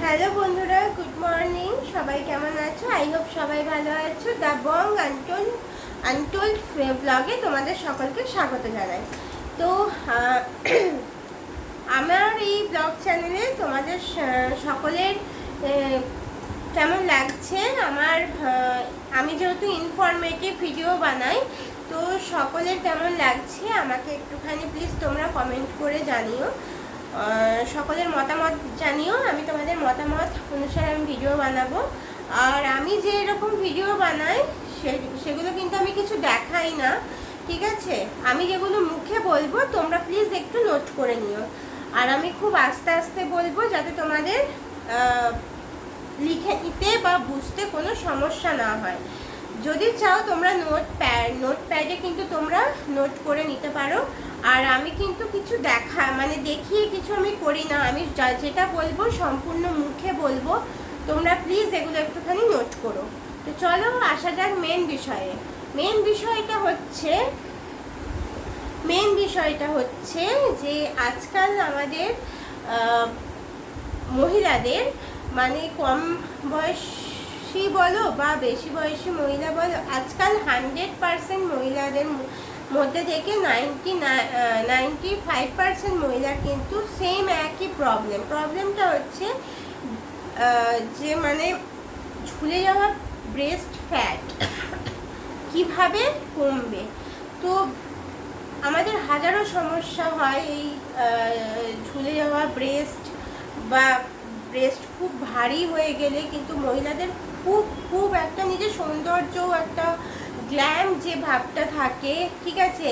Hello বন্ধুরা, good morning. সবাই কেমন আছো? আই হোপ সবাই ভালো আছো। দ্য বং আনটোল্ড ব্লগে তোমাদের সকলকে স্বাগত জানাই। তো আমার এই ব্লগ চ্যানেলে তোমাদের সকলের কেমন লাগছে আমার আমি যেহেতু ইনফরমেটিভ ভিডিও বানাই, তো সকলের কেমন লাগছে আমাকে একটুখানি প্লিজ তোমরা কমেন্ট করে জানিও। সকলের মতামত জানিও। আমি তোমাদের মতামত অনুসারে আমি ভিডিও বানাবো। আর আমি যে এরকম ভিডিও বানাই সেগুলো কিন্তু আমি কিছু দেখাই না, ঠিক আছে? আমি যেগুলো মুখে বলবো তোমরা প্লিজ একটু নোট করে নিও। আর আমি খুব আস্তে আস্তে বলবো যাতে তোমাদের লিখে নিতে বা বুঝতে কোনো সমস্যা না হয়। যদি চাও তোমরা নোটপ্যাডে কিন্তু তোমরা নোট করে নিতে পারো। আর আমি কিন্তু কিছু দেখিয়ে কিছু আমি করি না। আমি যেটা বলবো সম্পূর্ণ মুখে বলবো। তোমরা প্লিজ এগুলো একটুখানি নোট করো। তো চলো আসা যাক মেন বিষয়ে। মেন বিষয়টা হচ্ছে যে আজকাল আমাদের মহিলাদের, মানে কম বয়সী বলো বা বেশি বয়সী মহিলা বলো, আজকাল 100% মহিলাদের মধ্যে থেকে 95% মহিলার কিন্তু সেম একই প্রবলেমটা হচ্ছে যে মানে ঝুলে যাওয়া ব্রেস্ট ফ্যাট কিভাবে কমবে। তো আমাদের হাজারো সমস্যা হয় এই ঝুলে যাওয়া ব্রেস্ট বা ব্রেস্ট খুব ভারী হয়ে গেলে কিন্তু মহিলাদের খুব খুব একটা নিজের সৌন্দর্য, একটা যে ভাবটা থাকে, ঠিক আছে,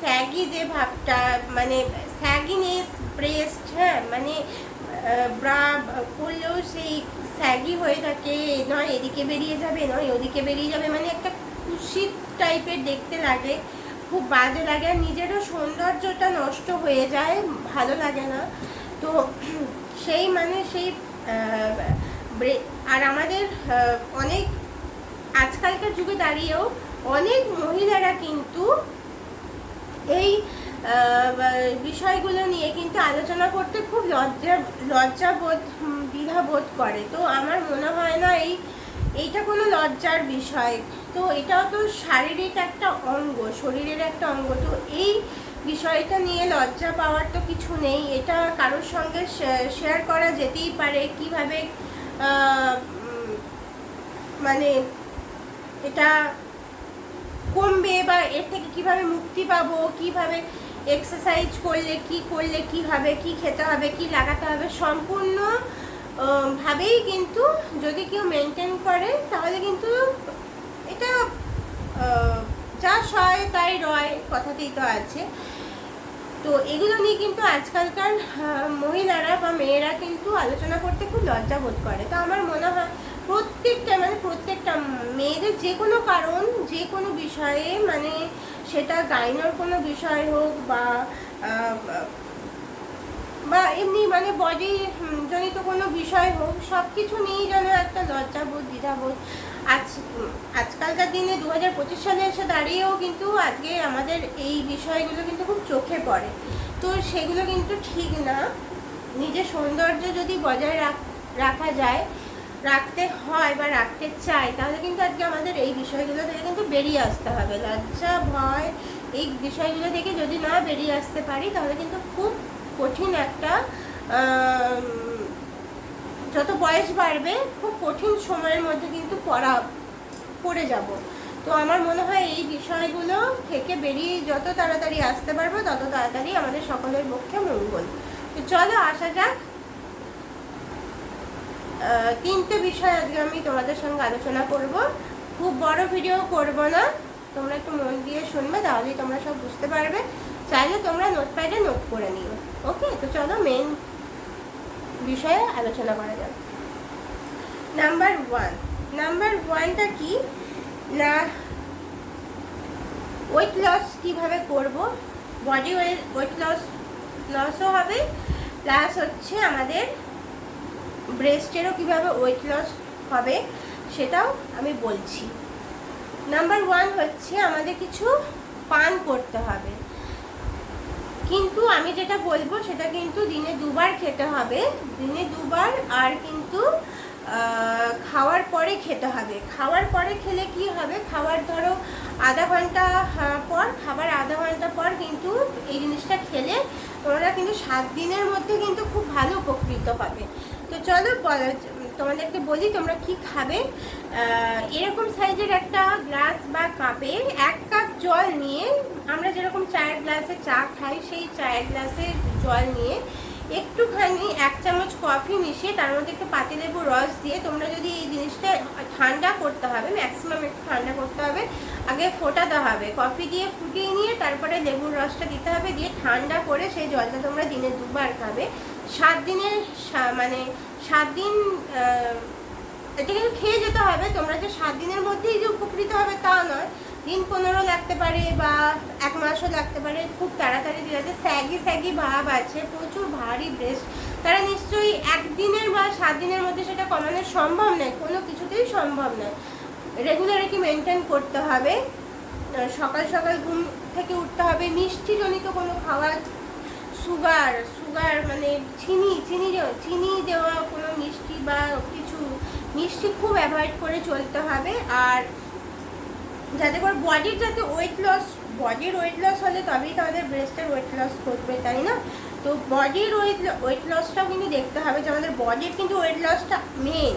স্যাগি যে ভাবটা, মানে স্যাগিনেস ব্রেস্ট, হ্যাঁ, মানে ব্রা করলেও সেই স্যাগি হয়ে থাকে, নয় এদিকে বেরিয়ে যাবে নয় ওদিকে বেরিয়ে যাবে, মানে একটা কুৎসিত টাইপের দেখতে লাগে, খুব বাজে লাগে। আর নিজেরও সৌন্দর্যটা নষ্ট হয়ে যায়, ভালো লাগে না। তো সেই আর আমাদের অনেক আজকালকার যুগে দাঁড়িয়েও অনেক মহিলারা কিন্তু এই বিষয়গুলো নিয়ে কিন্তু আলোচনা করতে খুব দ্বিধাবোধ করে। তো আমার মনে হয় না এইটা কোনো লজ্জার বিষয়। তো এটাও তো শরীরের একটা অঙ্গ। তো এই বিষয়টা নিয়ে লজ্জা পাওয়ার তো কিছু নেই। এটা কারোর সঙ্গে শেয়ার করা যেতেই পারে, কিভাবে মানে এটা কমবে বা এর থেকে কিভাবে মুক্তি পাবো, কিভাবে এক্সারসাইজ করলে কি হবে, কি খেতে হবে, কি লাগাতে হবে, সম্পূর্ণ ভাবেই কিন্তু যদি কেউ মেনটেন করে তাহলে কিন্তু এটা যা সয় তাই রয় কথাতেই তো আছে। তো এগুলো নিয়ে কিন্তু আজকালকার মহিলারা বা মেয়েরা কিন্তু আলোচনা করতে খুব লজ্জা বোধ করে। তো আমার মনে হয় প্রত্যেকটা মেয়েদের যে কোনো বিষয়ে, মানে সেটা গাইনোর কোনো বিষয় হোক বা এমনি মানে বডি জনিত কোনো বিষয় হোক, সব কিছু নিয়েই যেন একটা লজ্জাবোধ, দ্বিধাবোধ আজকালকার দিনে 2025 সালে এসে দাঁড়িয়েও কিন্তু আজকে আমাদের এই বিষয়গুলো কিন্তু খুব চোখে পড়ে। তো সেগুলো কিন্তু ঠিক না। নিজের সৌন্দর্য যদি বজায় রাখা যায়, রাখতে হয় বা রাখতে চাই, তাহলে কিন্তু আজকে আমাদের এই বিষয়গুলো থেকে কিন্তু বেরিয়ে আসতে হবে। লজ্জা, ভয়, এই বিষয়গুলো থেকে যদি না বেরিয়ে আসতে পারি তাহলে কিন্তু খুব কঠিন একটা যত বয়স বাড়বে খুব কঠিন সময়ের মধ্যে কিন্তু পড়ে যাব। তো আমার মনে হয় এই বিষয়গুলো থেকে বেরিয়ে যত তাড়াতাড়ি আসতে পারবো তত তাড়াতাড়ি আমাদের সকলের পক্ষে মঙ্গল। তো চলো আসা যাক। 3টে বিষয় আজকে আমি তোমাদের সঙ্গে আলোচনা করব। খুব বড় ভিডিও করব না, তোমরা একটু মন দিয়ে শুনবে, তাহলেই তোমরা সব বুঝতে পারবে। চাইলে তোমরা নোটপ্যাডে নোট করে নিও। ওকে, তো চলো মেন বিষয়ে আলোচনা করা যাক। নাম্বার ওয়ানটা কি না, ওয়েট লস কীভাবে করব। বডি ওয়েট লসও হবে, প্লাস হচ্ছে আমাদের ব্রেস্টেরও কীভাবে ওয়েট লস হবে সেটাও আমি বলছি। নাম্বার 1 হচ্ছে আমাদের কিছু পান করতে হবে। কিন্তু আমি যেটা বলবো সেটা কিন্তু দিনে 2বার খেতে হবে, দিনে 2বার। আর কিন্তু খাওয়ার পরে খেতে হবে। খাওয়ার পরে খেলে কি হবে, খাওয়ার ধরো আধা ঘন্টা পর, খাবার আধা ঘন্টা পর কিন্তু এই জিনিসটা খেলে তোমরা কিন্তু 7 দিনের মধ্যে কিন্তু খুব ভালো উপকৃত হবে। তো চলো তোমাদেরকে বলি তোমরা কি খাবে। এরকম সাইজের একটা গ্লাস বা কাপে 1 কাপ জল নিয়ে, আমরা যেরকম চায়ের গ্লাসে চা খাই সেই চায়ের গ্লাসে জল নিয়ে একটুখানি 1 চামচ কফি মিশিয়ে তার মধ্যে একটু পাতিলেবুর রস দিয়ে, তোমরা যদি এই জিনিসটা ঠান্ডা করতে হবে, ম্যাক্সিমাম একটু ঠান্ডা করতে হবে, আগে ফোটাতে হবে, কফি দিয়ে ফুটিয়ে নিয়ে তারপরে লেবুর রসটা দিতে হবে, দিয়ে ঠান্ডা করে সেই জলটা তোমরা দিনে 2বার খাবে। 7 দিনের মানে 7 দিন এটা কিন্তু খেয়ে যেতে হবে। তোমরা যে 7 দিনের মধ্যেই যে উপকৃত হবে তা নয়, দিন 15 লাগতে পারে বা 1 মাসও লাগতে পারে। খুব তাড়াতাড়ি যাদের স্যাগি ভাব আছে, প্রচুর ভারী ব্রেস্ট, তারা নিশ্চয়ই 1 দিনের বা 7 দিনের মধ্যে সেটা কমানো সম্ভব নয়, কোনো কিছুতেই সম্ভব নয়। রেগুলারিটি মেনটেন করতে হবে, সকাল সকাল ঘুম থেকে উঠতে হবে, মিষ্টিজনিত কোনো খাবার, সুগার মানে চিনি দেওয়া কোনো মিষ্টি বা কিছু মিষ্টি খুব অ্যাভয়েড করে চলতে হবে। আর যাতে করে বডির যাতে বডির ওয়েট লস হলে তবেই আমাদের ব্রেস্টের ওয়েট লস করবে, তাই না? তো বডির ওয়েট লসটাও কিন্তু দেখতে হবে, যে আমাদের বডির কিন্তু ওয়েট লসটা মেন।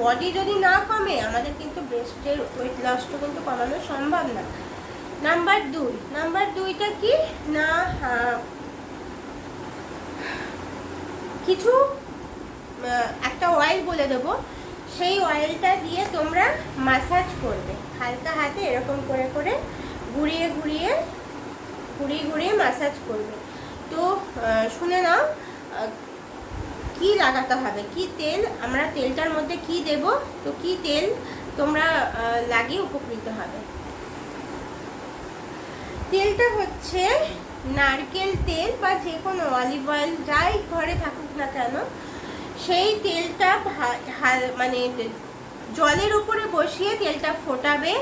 বডি যদি না কমে আমাদের কিন্তু ব্রেস্টের ওয়েট লসটা কিন্তু কমানো সম্ভব না। নাম্বার 2টা কি না, কিছু একটা অয়েল বলে দেবো, সেই অয়েলটা দিয়ে তোমরা মাসাজ করবে হালকা হাতে, এরকম করে করে ঘুরিয়ে মাসাজ করবে। তো শুনে নাও কি লাগাতে হবে, কি তেল, আমরা তেলটার মধ্যে কি দেব, তো কি তেল তোমরা লাগিয়ে উপকৃত হবে। তেলটা হচ্ছে নারকেল তেল বা যে কোনো অলিভ অয়েল যাই ঘরে থাকুক না কেন, সেই তেলটা মানে জলের উপরে বসিয়ে তেলটা ফোটাবে,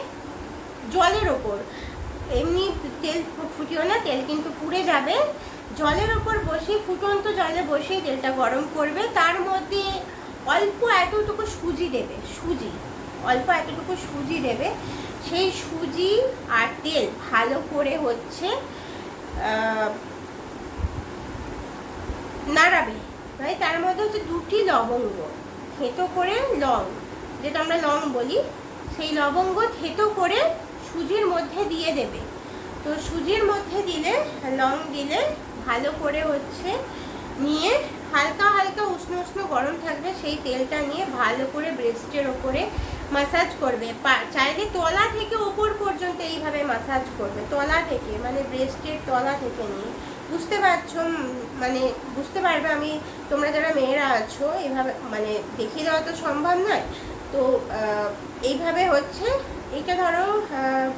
জলের ওপর, এমনি তেল ফুটিও না, তেল কিন্তু পুড়ে যাবে। জলের ওপর বসিয়ে, ফুটন্ত জলে বসিয়ে তেলটা গরম করবে, তার মধ্যে অল্প এতটুকু সুজি দেবে, অল্প এতটুকু সুজি দেবে। সেই সুজি আর তেল ভালো করে হচ্ছে নাড়াবে, মানে তার মধ্যে হচ্ছে 2টি লবঙ্গ, থেতো করে লং, যেটা আমরা লং বলি, সেই লবঙ্গ থেতো করে সুজির মধ্যে দিয়ে দেবে। তো সুজির মধ্যে দিলে, লং দিলে ভালো করে হচ্ছে নিয়ে হালকা হালকা উষ্ণ গরম থাকবে, সেই তেলটা নিয়ে ভালো করে ব্রেস্টের ওপরে মাসাজ করবে। চাইলে তলা থেকে ওপর পর্যন্ত এইভাবে মাসাজ করবে, তলা থেকে মানে ব্রেস্টের তলা থেকে নিয়ে। বুঝতে পারছো, মানে বুঝতে পারবে, আমি তোমরা যারা মেয়েরা আছো এইভাবে মানে দেখিয়ে দেওয়া তো সম্ভব নয়। তো এইভাবে হচ্ছে, এইটা ধরো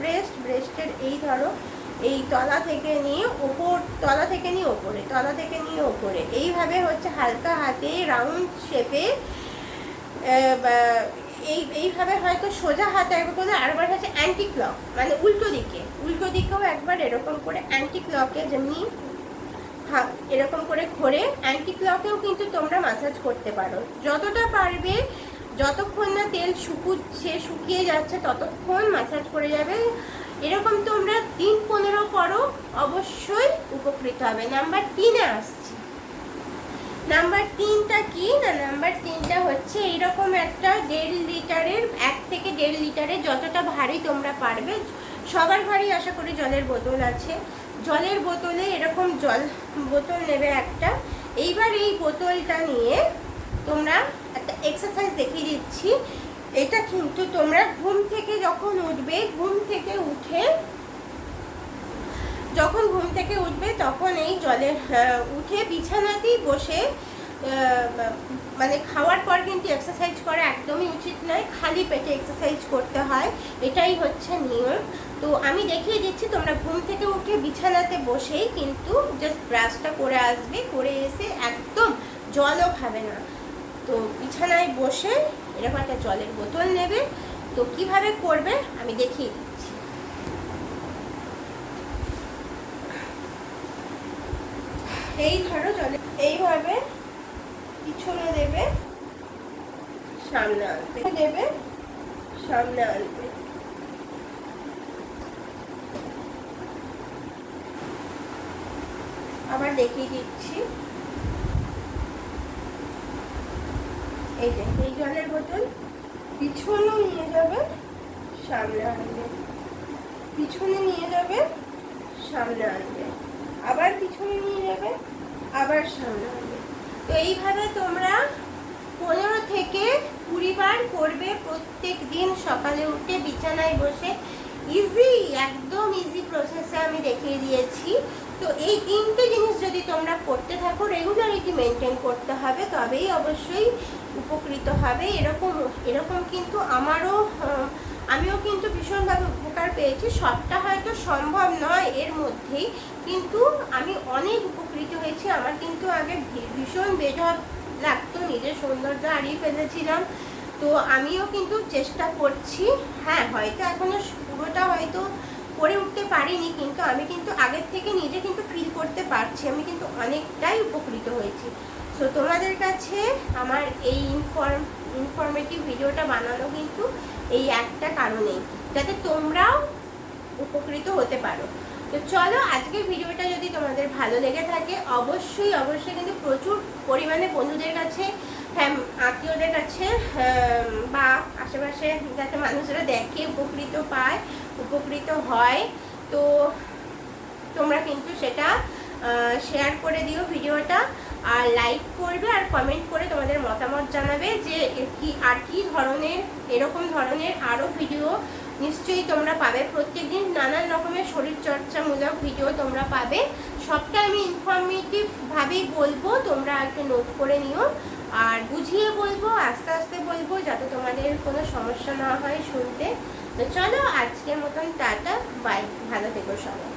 ব্রেস্টের এই ধরো এই তলা থেকে নিয়ে ওপর, তলা থেকে নিয়ে ওপরে এইভাবে হচ্ছে হালকা হাতে রাউন্ড শেপে, এইভাবে হয়তো সোজা হাতে একবার করে, আরেকবার হচ্ছে অ্যান্টি ক্লক, মানে উল্টো দিকেও একবার এরকম করে অ্যান্টি ক্লকে, যেমনি এরকম করে ঘোরে অ্যান্টি ক্লকেও কিন্তু তোমরা মাসাজ করতে পারো। যতটা পারবে, যতক্ষণ না তেল শুকিয়ে যাচ্ছে ততক্ষণ মাসাজ করে যাবে। এরকম তোমরা দিন 15 করো, অবশ্যই উপকৃত হবে। নাম্বার 3-এ আসছি। নাম্বার 3টা কি না, নাম্বার 3টা হচ্ছে এইরকম একটা 1.5 লিটারের, 1 থেকে 1.5 লিটারের, যতটা ভারী তোমরা পারবে, সবার ঘরেই আশা করি জলের বোতল আছে, জলের বোতলে এরকম জল বোতল নেবে একটা। এইবার এই বোতলটা নিয়ে তোমরা একটা এক্সারসাইজ দেখিয়ে দিচ্ছি। এটা কিন্তু তোমরা ঘুম থেকে যখন উঠবে, যখন ঘুম থেকে উঠবে তখন এই জলে উঠে বিছানাতেই বসে, মানে খাওয়ার পর কিন্তু এক্সারসাইজ করা একদমই উচিত নয়, খালি পেটে এক্সারসাইজ করতে হয়, এটাই হচ্ছে নিয়ম। তো আমি দেখিয়ে দিচ্ছি, তোমরা ঘুম থেকে উঠে বিছানাতে বসেই কিন্তু জাস্ট ব্রাশটা করে আসবে, করে এসে একদম জলও খাবে না। তো বিছানায় বসে এরকম একটা জলের বোতল নেবে। তো কিভাবে করবে আমি দেখিয়ে দিচ্ছি। এই ধরো জলে এইভাবে পিছনে দেবে, সামনে আনবে, দেবে সামনে আনবে। আবার দেখিয়ে দিচ্ছি, এই যে এই জলের বোতল পিছনে নিয়ে যাবে, সামনে আনবে, পিছনে নিয়ে যাবে, সামনে আনবে, আবার পিছনে নিয়ে যাবে, আবার সামনে আনবে। তো এইভাবে তোমরা 15 থেকে 20 বার করবে প্রত্যেক দিন সকালে উঠে বিছানায় বসে। ইজি, একদম ইজি প্রসেসে আমি দেখিয়ে দিয়েছি। তো এই 3টে জিনিস যদি তোমরা করতে থাকো, রেগুলারিটি মেনটেন করতে হবে, তবেই অবশ্যই উপকৃত হবে। এরকম কিন্তু আমিও কিন্তু ভীষণভাবে উপকার পেয়েছি। সবটা হয়তো সম্ভব নয় এর মধ্যেই, কিন্তু আমি অনেক উপকৃত হয়েছি। আমার কিন্তু আগে ভীষণ বেঢপ লাগতো, নিজের সৌন্দর্য হারিয়ে ফেলেছিলাম। তো আমিও কিন্তু চেষ্টা করছি, হ্যাঁ হয়তো এখনো পুরোটা হয়তো করে উঠতে পারিনি, কিন্তু আমি কিন্তু আগের থেকে নিজে কিন্তু ফিল করতে পারছি, আমি কিন্তু অনেকটাই উপকৃত হয়েছি। সো তোমাদের কাছে আমার এই ইনফরমেটিভ ভিডিওটা বানানো কিন্তু এই একটা কারণেই, যাতে তোমরাও উপকৃত হতে পারো। তো চলো, আজকের ভিডিওটা যদি তোমাদের ভালো লেগে থাকে অবশ্যই কিন্তু প্রচুর পরিমাণে বন্ধুদের কাছে, আত্মীয়দের কাছে বা আশেপাশে যাতে মানুষরা দেখে, উপকৃত পায়, উপকৃত হয়, তো তোমরা কিন্তু সেটা শেয়ার করে দিও ভিডিওটা, আর লাইক করবে আর কমেন্ট করে তোমাদের মতামত জানাবে যে কি ধরনের, এরকম ধরনের আরও ভিডিও নিশ্চয়ই তোমরা পাবে। প্রত্যেকদিন নানান রকমের শরীরচর্চামূলক ভিডিও তোমরা পাবে। সবটা আমি ইনফরমেটিভভাবেই বলবো, তোমরা একটু নোট করে নিও, আর বুঝিয়ে বলবো, আস্তে আস্তে বলবো, যাতে তোমাদের কোনো সমস্যা না হয় শুনতে। তো চলো, আজকের মতন টাটা, বাই, ভালো থেকো সবাই।